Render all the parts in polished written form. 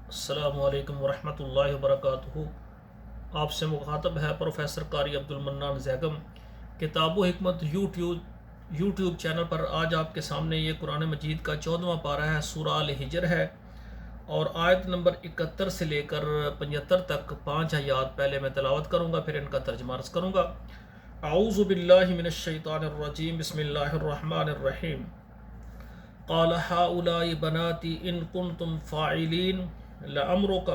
السلام علیکم ورحمۃ اللہ وبرکاتہ۔ آپ سے مخاطب ہے پروفیسر قاری عبدالمنان زیگم۔ کتاب و حکمت یوٹیوب چینل پر آج آپ کے سامنے یہ قرآن مجید کا 14واں پارہ ہے، سورہ الحجر ہے، اور آیت نمبر 71 سے لے کر 75 تک 5 آیات پہلے میں تلاوت کروں گا، پھر ان کا ترجمہ عرض کروں گا۔ اعوذ باللہ من الشیطان الرجیم، بسم اللہ الرحمن الرحیم۔ قال هؤلاء بناتی ان کنتم فاعلین لعمرک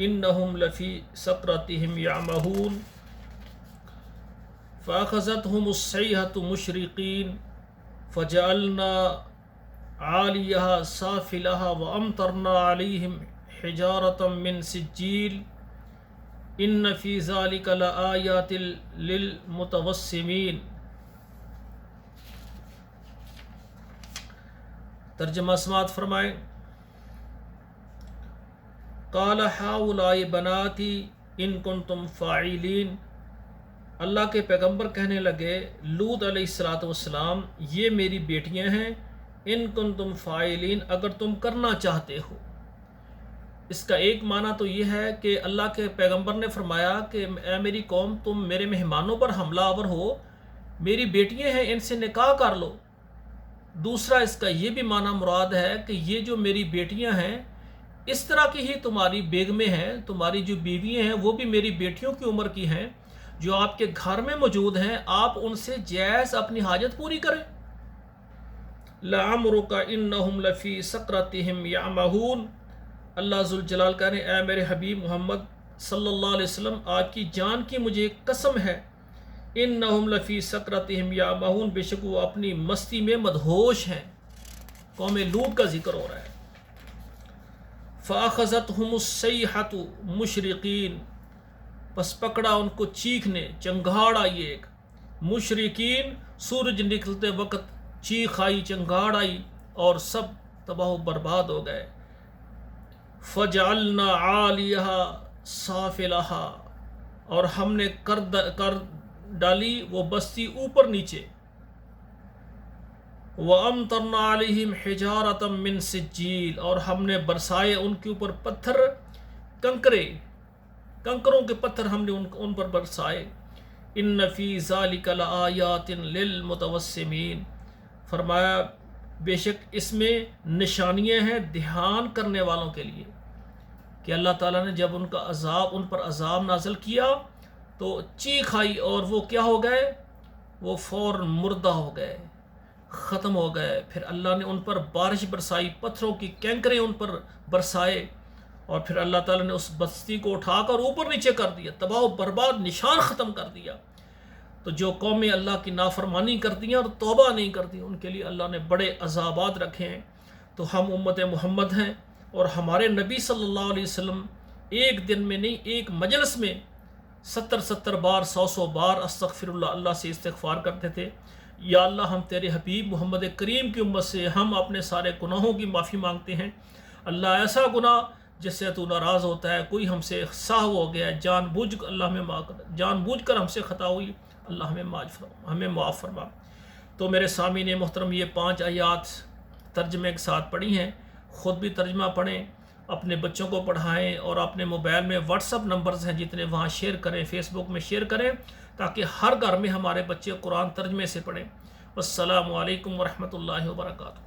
انہم لفی سکرتہم یعمہون فاخذتہم الصیحۃ مشرقین فجعلنا عالیہا سافلہا وامطرنا علیہم حجارۃ من سجیل ان فی ذلک لآیات للمتوسمین۔ ترجمہ سماعت فرمائیں۔ قال ہؤلاء بناتی ان کنتم فاعلین، اللہ کے پیغمبر کہنے لگے لوط علیہ السلام، یہ میری بیٹیاں ہیں، ان کنتم فاعلین، اگر تم کرنا چاہتے ہو۔ اس کا ایک معنی تو یہ ہے کہ اللہ کے پیغمبر نے فرمایا کہ اے میری قوم، تم میرے مہمانوں پر حملہ آور ہو، میری بیٹیاں ہیں، ان سے نکاح کر لو۔ دوسرا اس کا یہ بھی معنی مراد ہے کہ یہ جو میری بیٹیاں ہیں، اس طرح کی ہی تمہاری بیگمیں ہیں، تمہاری جو بیویاں ہیں وہ بھی میری بیٹیوں کی عمر کی ہیں، جو آپ کے گھر میں موجود ہیں، آپ ان سے جائز اپنی حاجت پوری کریں۔ لعمرک انہم لفی سکرتہم یعمہون، اللہ ذوالجلال کہہ رہے ہیں اے میرے حبیب محمد صلی اللہ علیہ وسلم، آپ کی جان کی مجھے قسم ہے، انہم لفی سکرتہم یعمہون، بے شک وہ اپنی مستی میں مدہوش ہیں۔ قوم لوط کا ذکر ہو رہا ہے۔ فاخذتہم الصیحۃ مشرقین، پس پکڑا ان کو چیخ نے، چنگھاڑ آئی ایک، مشرقین، سورج نکلتے وقت چیخ آئی، چنگھاڑ آئی، اور سب تباہ و برباد ہو گئے۔ فجعلنا عالیہا سافلہا، اور ہم نے کر ڈالی وہ بستی اوپر نیچے۔ وَأَمْطَرْنَا عَلَيْهِمْ حِجَارَةً مِّن سِجِّيلٍ، اور ہم نے برسائے ان کے اوپر پتھر، کنکروں کے پتھر ہم نے ان پر برسائے۔ إِنَّ فِي ذَلِكَ لَآيَاتٍ لِّلْمُتَوَسِّمِينَ، فرمایا بے شک اس میں نشانیاں ہیں دھیان کرنے والوں کے لیے، کہ اللہ تعالیٰ نے جب ان پر عذاب نازل کیا تو چیخ آئی، اور وہ کیا ہو گئے؟ وہ فوراً مردہ ہو گئے، ختم ہو گئے۔ پھر اللہ نے ان پر بارش برسائی، پتھروں کی کینکریں ان پر برسائے، اور پھر اللہ تعالیٰ نے اس بستی کو اٹھا کر اوپر نیچے کر دیا، تباہ و برباد، نشان ختم کر دیا۔ تو جو قومیں اللہ کی نافرمانی کرتی ہیں اور توبہ نہیں کرتی، ان کے لیے اللہ نے بڑے عذابات رکھے ہیں۔ تو ہم امت محمد ہیں، اور ہمارے نبی صلی اللہ علیہ وسلم ایک دن میں نہیں، ایک مجلس میں 70 بار، 100 بار استغفر اللہ سے استغفار کرتے تھے۔ یا اللہ، ہم تیرے حبیب محمد کریم کی امت سے ہم اپنے سارے گناہوں کی معافی مانگتے ہیں۔ اللہ، ایسا گناہ جس سے تو ناراض ہوتا ہے، کوئی ہم سے سہو ہو گیا، جان بوجھ کر ہم سے خطا ہوئی، اللہ ہمیں معاف فرما۔ تو میرے سامعین محترم، یہ 5 آیات ترجمے کے ساتھ پڑھی ہیں، خود بھی ترجمہ پڑھیں، اپنے بچوں کو پڑھائیں، اور اپنے موبائل میں واٹس اپ نمبرز ہیں جتنے، وہاں شیئر کریں، فیس بک میں شیئر کریں، تاکہ ہر گھر میں ہمارے بچے قرآن ترجمے سے پڑھیں۔ والسلام علیکم ورحمۃ اللہ وبرکاتہ۔